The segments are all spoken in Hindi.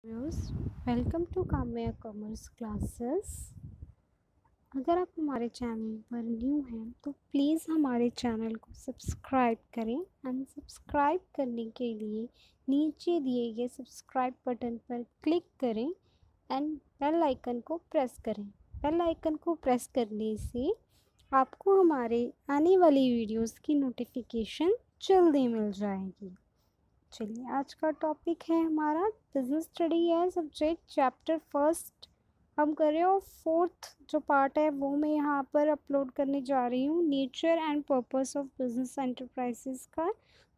Viewers, welcome to Kamya commerce classes. अगर आप हमारे चैनल पर न्यू हैं तो प्लीज़ हमारे चैनल को सब्सक्राइब करें एंड सब्सक्राइब करने के लिए नीचे दिए गए सब्सक्राइब बटन पर क्लिक करें एंड बेल आइकन को प्रेस करें। बेल आइकन को प्रेस करने से आपको हमारे आने वाली वीडियोस की नोटिफिकेशन जल्दी मिल जाएगी। चलिए, आज का टॉपिक है हमारा बिजनेस स्टडी है सब्जेक्ट चैप्टर फर्स्ट। हम कर रहे हो फोर्थ जो पार्ट है वो मैं यहाँ पर अपलोड करने जा रही हूँ, nature and purpose of business enterprises का।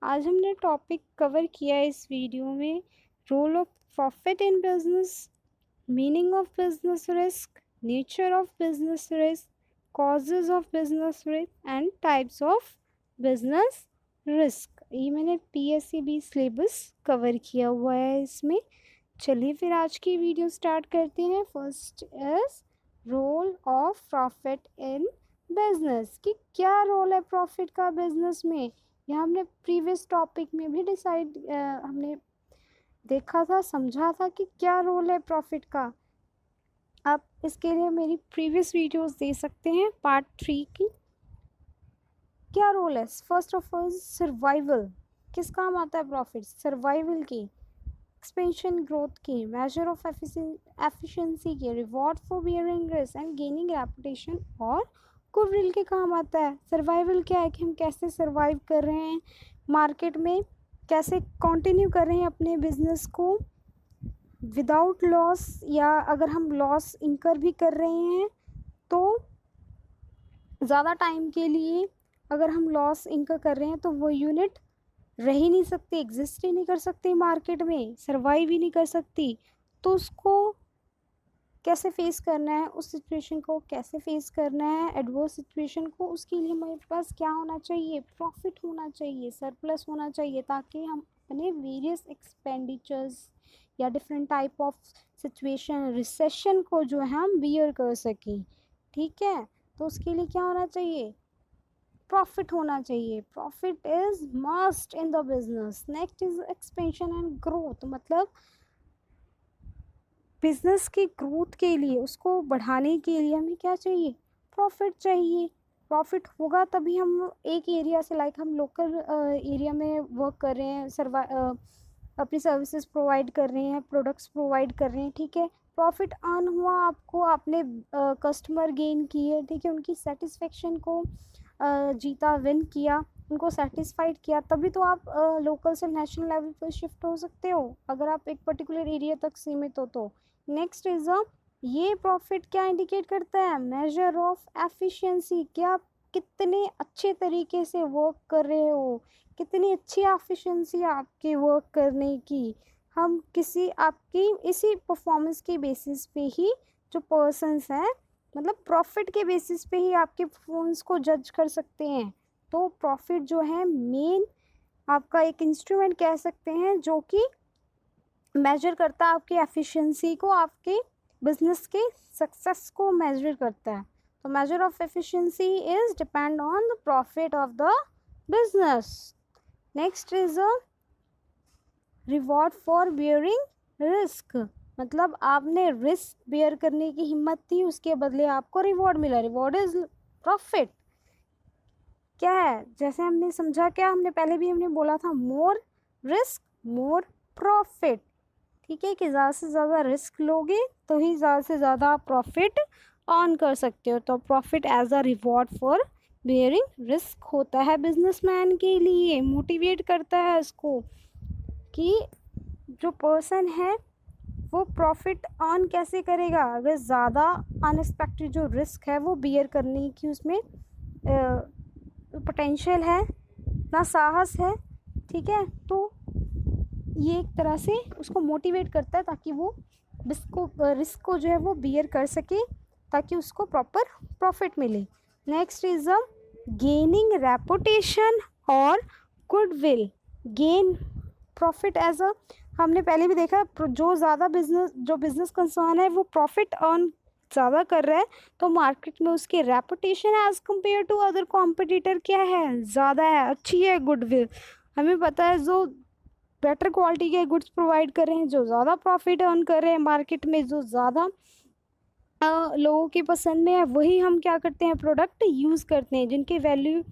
आज हमने टॉपिक कवर किया है इस वीडियो में, role of profit in business, meaning of business risk, nature of business risk, causes of business risk and types of business risk. ये मैंने PSCB सिलेबस कवर किया हुआ है इसमें। चलिए फिर आज की वीडियो स्टार्ट करते हैं। First is role of profit in business, कि क्या रोल है प्रॉफिट का बिजनेस में। यह हमने प्रीवियस टॉपिक में भी हमने देखा था, समझा था कि क्या रोल है प्रॉफिट का। आप इसके लिए मेरी प्रीवियस वीडियोस दे सकते हैं, पार्ट 3 की। क्या रोल है? फर्स्ट ऑफ ऑल सर्वाइवल, किस काम आता है प्रॉफिट? सर्वाइवल की, एक्सपेंशन ग्रोथ की, मेजर ऑफ एफिशिएंसी की, reward for bearing risk and gaining reputation और गुडविल के काम आता है। सर्वाइवल क्या है कि हम कैसे सर्वाइव कर रहे हैं मार्केट में, कैसे कंटिन्यू कर रहे हैं अपने बिजनेस को विदाउट लॉस, या अगर हम लॉस इंकर भी कर रहे हैं तो ज़्यादा टाइम के लिए अगर हम लॉस इंकर कर रहे हैं तो वो यूनिट रह ही नहीं सकती, एग्जिस्ट ही नहीं कर सकती मार्केट में, सर्वाइव ही नहीं कर सकती। तो उसको कैसे फेस करना है, उस सिचुएशन को कैसे फेस करना है, एडवर्स सिचुएशन को, उसके लिए हमारे पास क्या होना चाहिए? प्रॉफिट होना चाहिए, सरप्लस होना चाहिए, ताकि हम अपने वेरियस एक्सपेंडिचर्स या different type of situation, recession को जो है हम बियर कर सकें। ठीक है, तो उसके लिए क्या होना चाहिए? प्रॉफिट होना चाहिए। Profit is must in the business. Next is expansion and growth, मतलब बिजनेस की ग्रोथ के लिए, उसको बढ़ाने के लिए हमें क्या चाहिए? प्रॉफिट चाहिए। प्रॉफिट होगा तभी हम एक एरिया से, लाइक हम लोकल एरिया में वर्क कर रहे हैं, अपनी सर्विसेज प्रोवाइड कर रहे हैं, प्रोडक्ट्स प्रोवाइड कर रहे हैं, ठीक है, प्रॉफिट अर्न हुआ आपको, आपने कस्टमर गेन किए, ठीक है, उनकी सेटिस्फेक्शन को जीता, विन किया, उनको सेटिस्फाइड किया, तभी तो आप लोकल से नेशनल लेवल पर शिफ्ट हो सकते हो, अगर आप एक पर्टिकुलर एरिया तक सीमित हो तो। नेक्स्ट इज ये प्रॉफिट क्या इंडिकेट करता है? मेजर ऑफ एफिशिएंसी, कि आप कितने अच्छे तरीके से वर्क कर रहे हो, कितनी अच्छी एफिशिएंसी आपके वर्क करने की। हम किसी आपकी इसी परफॉर्मेंस के बेसिस पे ही जो पर्सन्स हैं, मतलब प्रॉफिट के बेसिस पे ही आपके परफॉर्मेंस को जज कर सकते हैं। तो प्रॉफिट जो है मेन आपका एक इंस्ट्रूमेंट कह सकते हैं, जो कि मेजर करता है आपकी एफिशिएंसी को, आपके बिजनेस के सक्सेस को मेजर करता है। तो measure of efficiency is depend on the profit of the business. Next is a reward for bearing risk, मतलब आपने रिस्क बेयर करने की हिम्मत थी, उसके बदले आपको रिवॉर्ड मिला। Reward is profit. क्या है? जैसे हमने समझा, क्या हमने पहले भी हमने बोला था, मोर रिस्क मोर प्रॉफिट। ठीक है, कि ज़्यादा से ज़्यादा रिस्क लोगे तो ही ज़्यादा से ज़्यादा आप प्रॉफिट अर्न कर सकते हो। तो profit as a reward for bearing risk होता है बिजनेसमैन के लिए, मोटिवेट करता है उसको कि जो पर्सन है वो प्रॉफिट अर्न कैसे करेगा, अगर ज़्यादा अनएक्सपेक्टेड जो रिस्क है वो बियर करने की उसमें पोटेंशियल है, ना साहस है, ठीक है। तो ये एक तरह से उसको मोटिवेट करता है ताकि वो रिस्क को जो है वो बियर कर सके, ताकि उसको प्रॉपर प्रॉफिट मिले। Next is a gaining reputation और goodwill. Gain profit as a, हमने पहले भी देखा, जो ज़्यादा बिजनेस कंसर्न है वो प्रॉफिट अर्न ज़्यादा कर रहा है, तो मार्केट में उसकी reputation as compare to other competitor क्या है? ज़्यादा है, अच्छी है, गुडविल। हमें पता है जो बेटर क्वालिटी के गुड्स प्रोवाइड कर रहे हैं, जो ज़्यादा प्रॉफिट अर्न कर रहे हैं मार्केट में, जो ज़्यादा लोगों की पसंद में है, वही हम क्या करते हैं, प्रोडक्ट यूज़ करते हैं, जिनकी वैल्यू,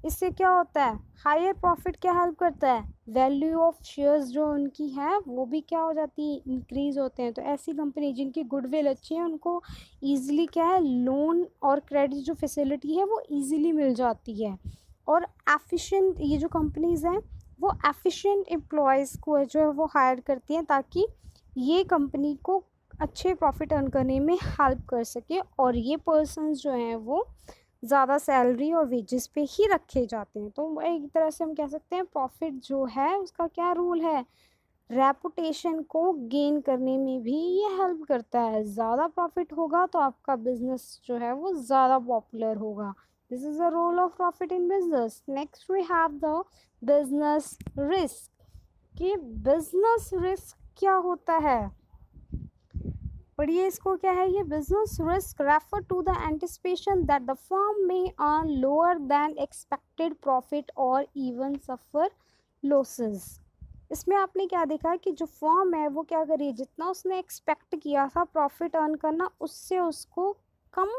इससे क्या होता है, हायर प्रॉफिट क्या हेल्प करता है, वैल्यू ऑफ शेयर्स जो उनकी है वो भी क्या हो जाती है, इंक्रीज होते हैं। तो ऐसी कंपनी जिनकी गुडविल अच्छी है, उनको ईजिली क्या है, लोन और क्रेडिट जो फैसिलिटी है वो ईजिली मिल जाती है। और एफिशिएंट, ये जो कंपनीज हैं वो एफिशिएंट एम्प्लॉयज़ को जो है वो हायर करती हैं, ताकि ये कंपनी को अच्छे प्रॉफिट अर्न करने में हेल्प कर सके। और ये पर्सन्स जो हैं वो ज़्यादा सैलरी और वेजेस पे ही रखे जाते हैं। तो एक तरह से हम कह सकते हैं प्रॉफिट जो है उसका क्या रोल है, रेपुटेशन को गेन करने में भी ये हेल्प करता है। ज़्यादा प्रॉफिट होगा तो आपका बिजनेस जो है वो ज़्यादा पॉपुलर होगा। This is the role of profit in business. Next we have the business risk. कि बिजनेस रिस्क क्या होता है, पढ़िए इसको, क्या है ये, business risk refer to the anticipation that the firm may earn lower than expected profit और इवन सफर लॉसेस। इसमें आपने क्या देखा कि जो फर्म है वो क्या करी, जितना उसने एक्सपेक्ट किया था प्रॉफिट अर्न करना, उससे उसको कम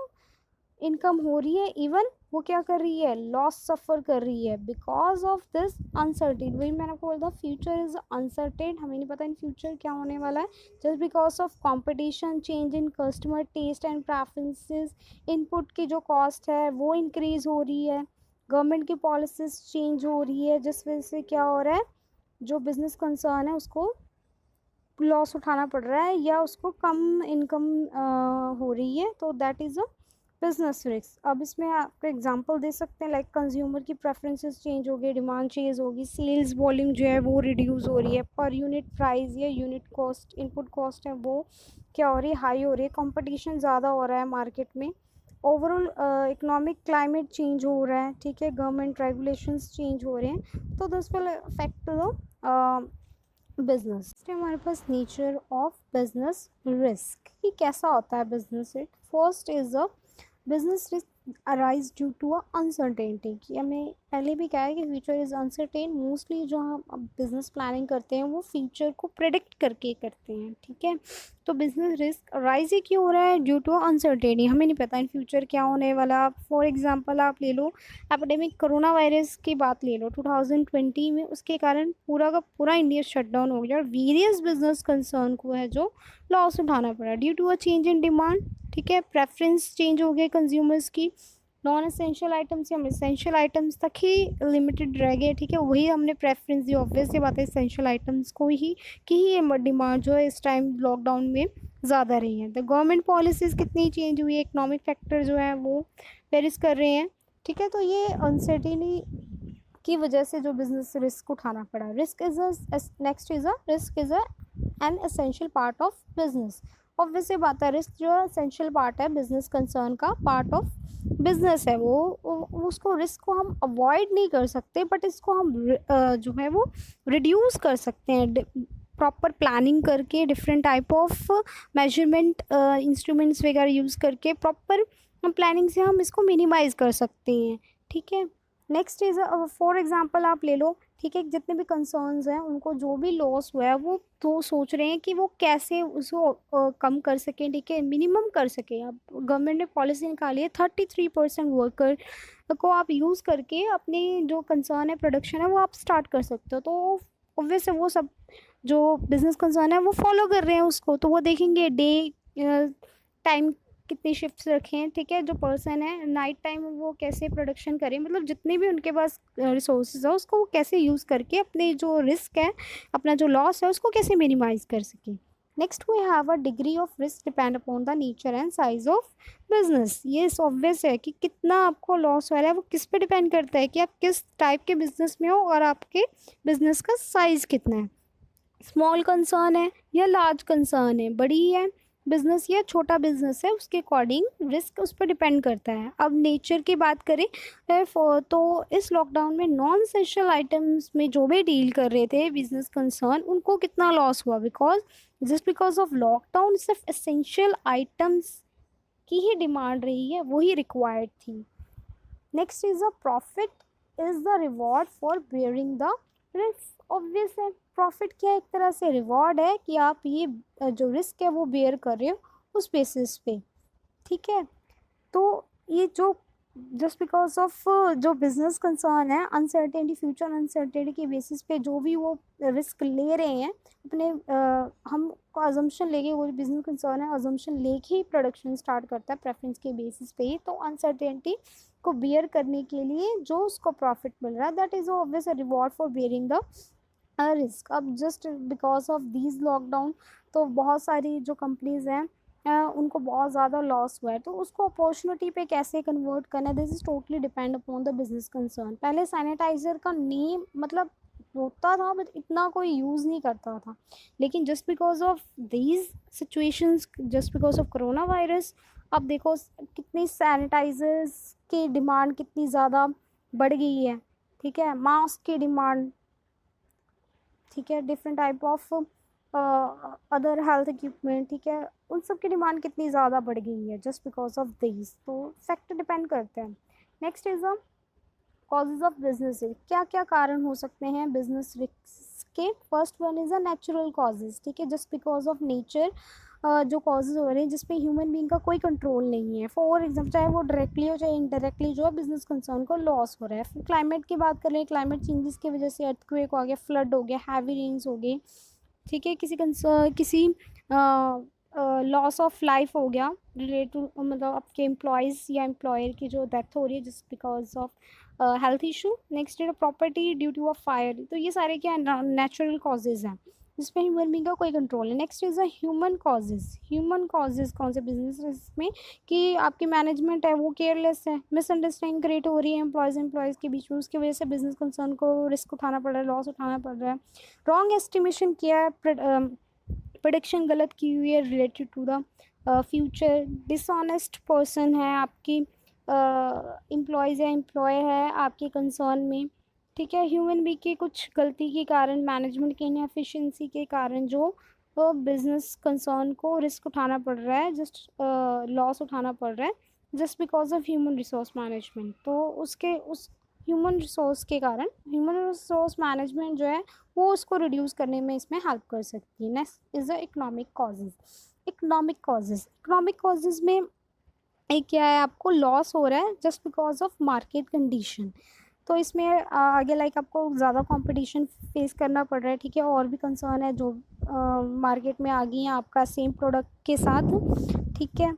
इनकम हो रही है, इवन वो क्या कर रही है, लॉस सफ़र कर रही है, बिकॉज ऑफ दिस अनसर्टेन। वही मैंने आपको बोला था, फ्यूचर इज़ अनसर्टेन, हमें नहीं पता इन फ्यूचर क्या होने वाला है। Just because of competition, change in customer taste and preferences, input की जो कॉस्ट है वो इंक्रीज़ हो रही है, गवर्नमेंट की पॉलिसीज चेंज हो रही है, जिस वजह से क्या हो रहा है, जो बिज़नेस कंसर्न है उसको लॉस उठाना पड़ रहा है या उसको कम इनकम हो रही है। तो that is a business risk. अब इसमें आपको एग्जांपल दे सकते हैं, लाइक कंज्यूमर की प्रेफरेंसेस चेंज हो गई, डिमांड चेंज होगी, सेल्स वॉल्यूम जो है वो रिड्यूस हो रही है, पर यूनिट प्राइस या यूनिट कॉस्ट, इनपुट कॉस्ट है वो क्या हो रही है, हाई हो रही है, कंपटीशन ज़्यादा हो रहा है मार्केट में, ओवरऑल इकोनॉमिक क्लाइमेट चेंज हो रहा है, ठीक है, गवर्नमेंट रेगुलेशंस चेंज हो रहे हैं। तो this will affect the business. हमारे पास नेचर ऑफ बिजनेस रिस्क, कि कैसा होता है business risk. First is a business risk arise due to a uncertainty, कि हमें पहले भी कहा है कि फ्यूचर इज़ अनसर्टेन। मोस्टली जो हम अब बिजनेस प्लानिंग करते हैं वो फ्यूचर को प्रेडिक्ट करके करते हैं, ठीक है। तो बिजनेस रिस्क अराइज ही क्यों हो रहा है, ड्यू टू अनसर्टेनिटी, हमें नहीं पता इन फ्यूचर क्या होने वाला। फॉर एग्जांपल आप ले लो एपिडेमिक कोरोना वायरस की बात ले लो 2020 में, उसके कारण पूरा का पूरा इंडिया शटडाउन हो गया और वेरियस बिजनेस कंसर्न को है जो लॉस उठाना पड़ा due to a change in demand, ठीक है, प्रेफरेंस चेंज हो गए कंज्यूमर्स की, नॉन एसेंशियल आइटम्स से हम एसेंशियल आइटम्स तक ही लिमिटेड रह गए, ठीक है, वही हमने प्रेफरेंस दी, ऑब्वियस सी बात है एसेंशियल आइटम्स को ही की ही डिमांड जो है इस टाइम लॉकडाउन में ज़्यादा रही है। तो गवर्नमेंट पॉलिसीज़ कितनी चेंज हुई है, इकोनॉमिक फैक्टर जो है वो वेरीज कर रहे हैं, ठीक है। तो ये अनसर्टेनिटी की वजह से जो बिजनेस रिस्क उठाना पड़ा। Risk is a next is a risk is a an essential part of business. Obvious सी बात है, रिस्क जो है एसेंशियल पार्ट है बिजनेस कंसर्न का, पार्ट ऑफ बिजनेस है वो उसको रिस्क को हम अवॉइड नहीं कर सकते, बट इसको हम जो है वो रिड्यूस कर सकते हैं प्रॉपर प्लानिंग करके, different type of measurement instruments वगैरह यूज़ करके प्रॉपर प्लानिंग से हम इसको मिनिमाइज़ कर सकते हैं, ठीक है। नेक्स्ट इज फॉर एग्जांपल आप ले लो, ठीक है, जितने भी कंसर्न्स हैं उनको जो भी लॉस हुआ है वो तो सोच रहे हैं कि वो कैसे उसको कम कर सकें, ठीक है, मिनिमम कर सकें। अब गवर्नमेंट ने पॉलिसी निकाली है 33% वर्कर को आप यूज़ करके अपनी जो कंसर्न है प्रोडक्शन है वो आप स्टार्ट कर सकते हो। तो ऑब्वियस है वो सब जो बिजनेस कंसर्न है वो फॉलो कर रहे हैं उसको, तो वो देखेंगे डे टाइम कितनी शिफ्ट्स रखें, ठीक है, जो पर्सन है नाइट टाइम वो कैसे प्रोडक्शन करें, मतलब जितने भी उनके पास रिसोर्सेज है उसको वो कैसे यूज़ करके अपने जो रिस्क है, अपना जो लॉस है उसको कैसे मिनिमाइज कर सकें। Next we have a degree of risk depend upon the nature and size of business. ये ऑब्वियस है कि कितना आपको लॉस हो रहा है वो किस पे डिपेंड करता है कि आप किस टाइप के बिजनेस में हो और आपके बिजनेस का साइज़ कितना है, स्मॉल कंसर्न है या लार्ज कंसर्न है, बड़ी है बिजनेस या छोटा बिजनेस है, उसके अकॉर्डिंग रिस्क उस पर डिपेंड करता है। अब नेचर की बात करें तो इस लॉकडाउन में नॉन एसेंशियल आइटम्स में जो भी डील कर रहे थे बिजनेस कंसर्न उनको कितना लॉस हुआ, बिकॉज ऑफ लॉकडाउन सिर्फ एसेंशियल आइटम्स की ही डिमांड रही है, वही रिक्वायर्ड थी। Next is a profit is the reward for bearing the risk. Obvious है प्रॉफिट क्या है, एक तरह से रिवॉर्ड है कि आप ये जो रिस्क है वो बेयर कर रहे हो उस बेसिस पे, ठीक है। तो ये जो जस्ट बिकॉज ऑफ जो बिजनेस कंसर्न है, अनसर्टेनिटी, फ्यूचर अनसर्टेनिटी के बेसिस पे जो भी वो रिस्क ले रहे हैं अपने, हम अजम्पशन लेके, वो बिजनेस कंसर्न है अजम्पशन लेके ही प्रोडक्शन स्टार्ट करता है प्रेफरेंस के बेसिस पे ही। तो अनसर्टेनिटी को बियर करने के लिए जो उसको प्रॉफिट मिल रहा है, that is obvious a reward for bearing the risk. अब just because of these lockdown, तो बहुत सारी जो कंपनीज हैं उनको बहुत ज़्यादा लॉस हुआ है, तो उसको अपॉर्चुनिटी पे कैसे कन्वर्ट करना है, this is totally depend upon the business concern. पहले सैनिटाइज़र का नेम मतलब होता था बट इतना कोई यूज़ नहीं करता था, लेकिन just because of these situations, just because of corona virus, अब देखो कितनी सैनिटाइजर्स की डिमांड कितनी ज़्यादा बढ़ गई है, ठीक है। मास्क की डिमांड, ठीक है, different type of other health equipment, ठीक है, उन सब की डिमांड कितनी ज़्यादा बढ़ गई है जस्ट बिकॉज ऑफ दिस। तो फैक्टर डिपेंड करते हैं। Next is the causes of business risk. क्या क्या कारण हो सकते हैं बिजनेस रिस्क के? First one is a natural causes, ठीक है, जस्ट बिकॉज ऑफ नेचर जो कॉजेज हो रहे हैं जिसपे ह्यूमन बीइंग का कोई कंट्रोल नहीं है। फॉर एग्जाम्पल, चाहे वो डायरेक्टली हो चाहे इनडायरेक्टली, जो है बिजनेस कंसर्न को लॉस हो रहा है। क्लाइमेट की बात करें, क्लाइमेट चेंजेस की वजह से अर्थक्वेक हो गया, फ्लड हो गया, हैवी रेन्स हो गए, ठीक है, किसी लॉस ऑफ लाइफ हो गया रिलेटेड टू, मतलब आपके एम्प्लॉयज़ या एम्प्लॉयर की जो डेथ हो रही है just because of health issue. Next है property due to a fire. तो ये सारे क्या नेचुरल कॉजेज़ हैं जिसमें ह्यूमन बीइंग का कोई कंट्रोल है। Next is a human causes. Human causes कौन से बिजनेस में? कि आपकी मैनेजमेंट है वो केयरलेस है, मिसअंडरस्टैंडिंग क्रिएट हो रही है एम्प्लॉयज़ के बीच में, उसकी वजह से बिजनेस कंसर्न को रिस्क उठाना पड़ रहा है, लॉस उठाना पड़ रहा है। रॉन्ग एस्टिमेशन किया है, प्रोडिक्शन गलत की हुई है related to the future. Dishonest person है आपकी एम्प्लॉयज़ या एम्प्लॉय है आपके कंसर्न में, ठीक है। ह्यूमन बी की कुछ गलती के कारण, मैनेजमेंट की इनएफिशिएंसी के कारण जो बिजनेस कंसर्न को रिस्क उठाना पड़ रहा है, जस्ट लॉस उठाना पड़ रहा है just because of human resource management. तो उसके उस ह्यूमन रिसोर्स के कारण ह्यूमन रिसोर्स मैनेजमेंट जो है वो उसको रिड्यूस करने में इसमें हेल्प कर सकती है। Next is the economic causes. Economic causes में एक क्या है, आपको लॉस हो रहा है just because of market condition. तो इसमें आगे लाइक आपको ज़्यादा कंपटीशन फेस करना पड़ रहा है, ठीक है, और भी कंसर्न है जो मार्केट में आ गई हैं आपका सेम प्रोडक्ट के साथ, ठीक है।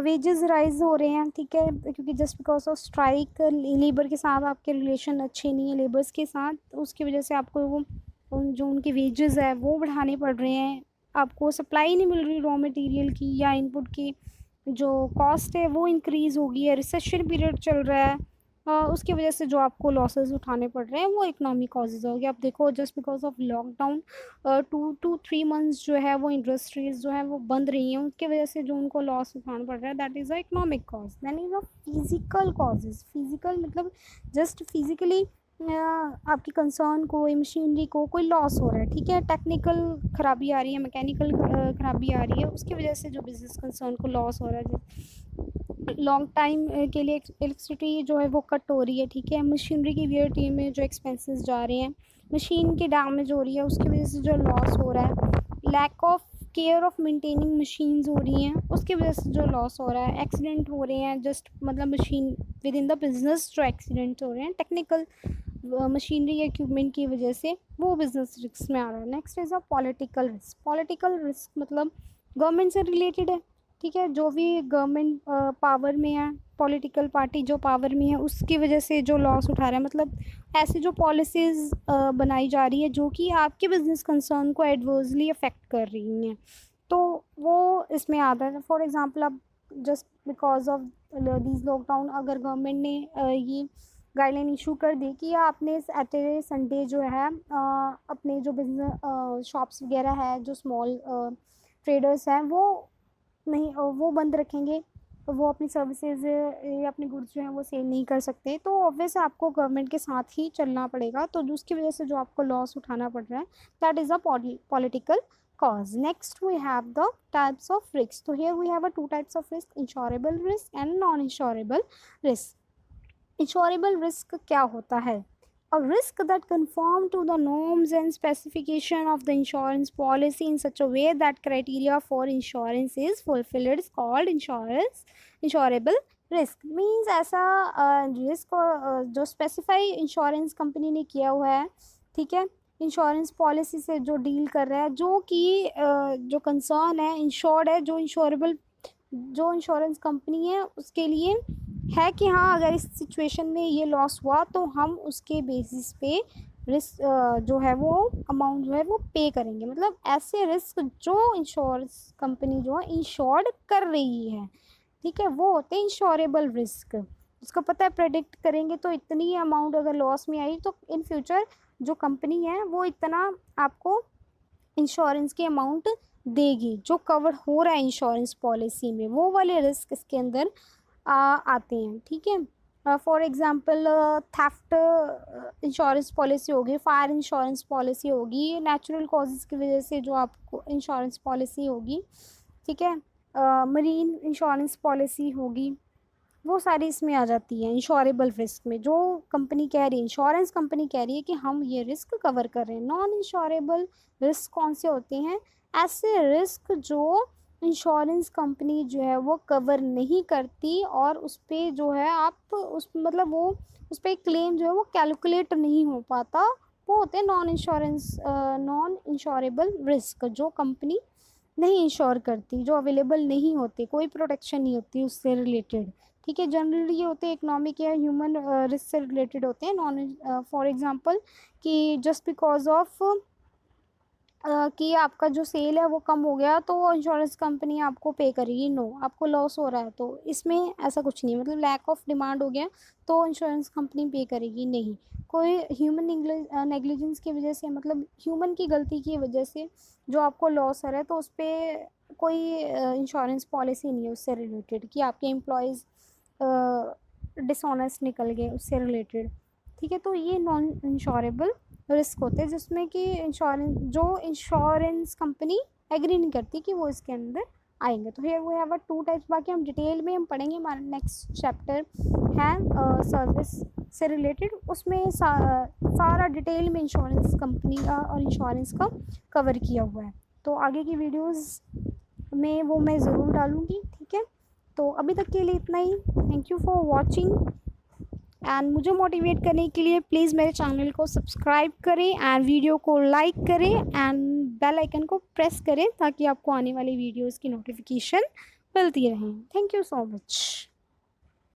वेजेस राइज हो रहे हैं, ठीक है, क्योंकि just because of strike labour के साथ आपके रिलेशन अच्छे नहीं है लेबर्स के साथ, तो उसकी वजह से आपको वो जो उनके वेजेस है वो बढ़ाने पड़ रहे हैं। आपको सप्लाई नहीं मिल रही रॉ मटेरियल की या इनपुट की, जो कॉस्ट है वो इंक्रीज़ हो गई है, रिसेशन पीरियड चल रहा है, उसकी वजह से जो आपको लॉसेस उठाने पड़ रहे हैं वो इकोनॉमिक कॉजेज़ हो गए। आप देखो just because of lockdown 2 to 3 months जो है वो इंडस्ट्रीज़ जो है वो बंद रही हैं, उसकी वजह से जो उनको लॉस उठाना पड़ रहा है, that is a economic cause. Then is a physical causes. Physical मतलब जस्ट फिजिकली आपकी कंसर्न को, मशीनरी को कोई लॉस हो रहा है, ठीक है, टेक्निकल ख़राबी आ रही है, मैकेनिकल ख़राबी आ रही है, उसकी वजह से जो बिजनेस कंसर्न को लॉस हो रहा है। लॉन्ग टाइम के लिए इलेक्ट्रिसिटी जो है वो कट हो रही है, ठीक है। मशीनरी की वियर टीम में जो एक्सपेंसेस जा रहे हैं, मशीन की डैमेज हो रही है, उसकी वजह से जो लॉस हो रहा है। Lack of care of maintaining machines हो रही हैं, उसकी वजह से जो लॉस हो रहा है। एक्सीडेंट हो रहे हैं, जस्ट मतलब machine with in the business जो एक्सीडेंट हो रहे हैं टेक्निकल मशीनरी या इक्विपमेंट की वजह से, वो बिजनेस रिस्क में आ रहा है। Next is a political risk. Political risk मतलब गवर्नमेंट से रिलेटेड है, ठीक है, जो भी गवर्नमेंट पावर में है, पॉलिटिकल पार्टी जो पावर में है उसकी वजह से जो लॉस उठा रहा है, मतलब ऐसी जो पॉलिसीज़ बनाई जा रही है जो कि आपके बिजनेस कंसर्न को एडवर्सली अफेक्ट कर रही हैं, तो वो इसमें आता है। फॉर एग्जांपल अब just because of this lockdown, अगर गवर्नमेंट ने ये गाइडलाइन इशू कर दी कि आपने सैटरडे संडे जो है अपने जो बिजनेस शॉप्स वगैरह है, जो स्मॉल ट्रेडर्स हैं वो नहीं, वो बंद रखेंगे, वो अपनी सर्विसेज या अपने गुड्स जो हैं वो सेल नहीं कर सकते, तो ऑब्वियस आपको गवर्नमेंट के साथ ही चलना पड़ेगा, तो उसकी वजह से जो आपको लॉस उठाना पड़ रहा है, that is a political cause. Next we have the types of risks. So here we have a 2 types of risk, insurable risk and non insurable risk. Insurable risk क्या होता है? a risk that conform to the norms and specification of the insurance policy in such a way that criteria for insurance is fulfilled is called insurable risk. Means ऐसा रिस्क जो स्पेसिफाई इंश्योरेंस कंपनी ने किया हुआ है, ठीक है, इंश्योरेंस पॉलिसी से जो डील कर रहा है, जो कि जो कंसर्न है इंश्योर्ड है, जो इंश्योरेंस कंपनी है उसके लिए है कि हाँ अगर इस सिचुएशन में ये लॉस हुआ तो हम उसके बेसिस पे रिस्क जो है वो अमाउंट जो है वो पे करेंगे। मतलब ऐसे रिस्क जो इंश्योरेंस कंपनी जो है इंश्योर्ड कर रही है, ठीक है, वो होते हैं इंश्योरेबल रिस्क। उसको पता है प्रेडिक्ट करेंगे तो इतनी अमाउंट अगर लॉस में आई तो इन फ्यूचर जो कंपनी है वो इतना आपको इंश्योरेंस की अमाउंट देगी जो कवर हो रहा है इंश्योरेंस पॉलिसी में, वो वाले रिस्क इसके अंदर आते हैं, ठीक है। For example theft insurance policy होगी, फायर इंश्योरेंस पॉलिसी होगी, नेचुरल कॉजेज़ की वजह से जो आपको इंश्योरेंस पॉलिसी होगी, ठीक है, मरीन इंश्योरेंस पॉलिसी होगी, वो सारी इसमें आ जाती है इंश्योरेबल रिस्क में। जो कंपनी कह रही है, इंश्योरेंस कंपनी कह रही है कि हम ये रिस्क कवर कर रहे हैं। नॉन इंश्योरेबल रिस्क कौन से होते हैं? ऐसे रिस्क जो इंश्योरेंस कंपनी जो है वो कवर नहीं करती और उस पर जो है आप उस मतलब वो उस पर क्लेम जो है वो कैलकुलेट नहीं हो पाता, वो होते हैं नॉन इंश्योरेबल रिस्क, जो कंपनी नहीं इंश्योर करती, जो अवेलेबल नहीं होती, कोई प्रोटेक्शन नहीं होती उससे रिलेटेड, ठीक है। जनरली ये होते हैं इकोनॉमिक या ह्यूमन रिस्क से रिलेटेड होते हैं। नॉन फॉर एग्जांपल कि जस्ट बिकॉज ऑफ कि आपका जो सेल है वो कम हो गया तो इंश्योरेंस कंपनी आपको पे करेगी, नो, आपको लॉस हो रहा है तो इसमें ऐसा कुछ नहीं है। मतलब लैक ऑफ डिमांड हो गया तो इंश्योरेंस कंपनी पे करेगी, नहीं। कोई ह्यूमन नेग्लिजेंस की वजह से, मतलब ह्यूमन की गलती की वजह से जो आपको लॉस हो रहा है तो उस पर कोई इंश्योरेंस पॉलिसी नहीं है उससे रिलेटेड कि आपके एम्प्लॉयज़ डिसऑनेस्ट निकल गए उससे रिलेटेड, ठीक है। तो ये नॉन इंश्योरेबल रिस्क होते हैं जिसमें कि इंश्योरेंस कंपनी एग्री नहीं करती कि वो इसके अंदर आएंगे। तो हियर वी हैव 2 टाइप्स। बाकी हम डिटेल में हम पढ़ेंगे, हमारा नेक्स्ट चैप्टर है सर्विस से रिलेटेड, उसमें सारा डिटेल में इंश्योरेंस कंपनी का और इंश्योरेंस का कवर किया हुआ है। तो आगे की वीडियोस में वो मैं ज़रूर डालूँगी, ठीक है। तो अभी तक के लिए इतना ही। Thank you for watching and मुझे मोटिवेट करने के लिए प्लीज़ मेरे चैनल को सब्सक्राइब करें एंड वीडियो को लाइक करें एंड बेल आइकन को प्रेस करें ताकि आपको आने वाली वीडियोस की नोटिफिकेशन मिलती रहें। Thank you so much.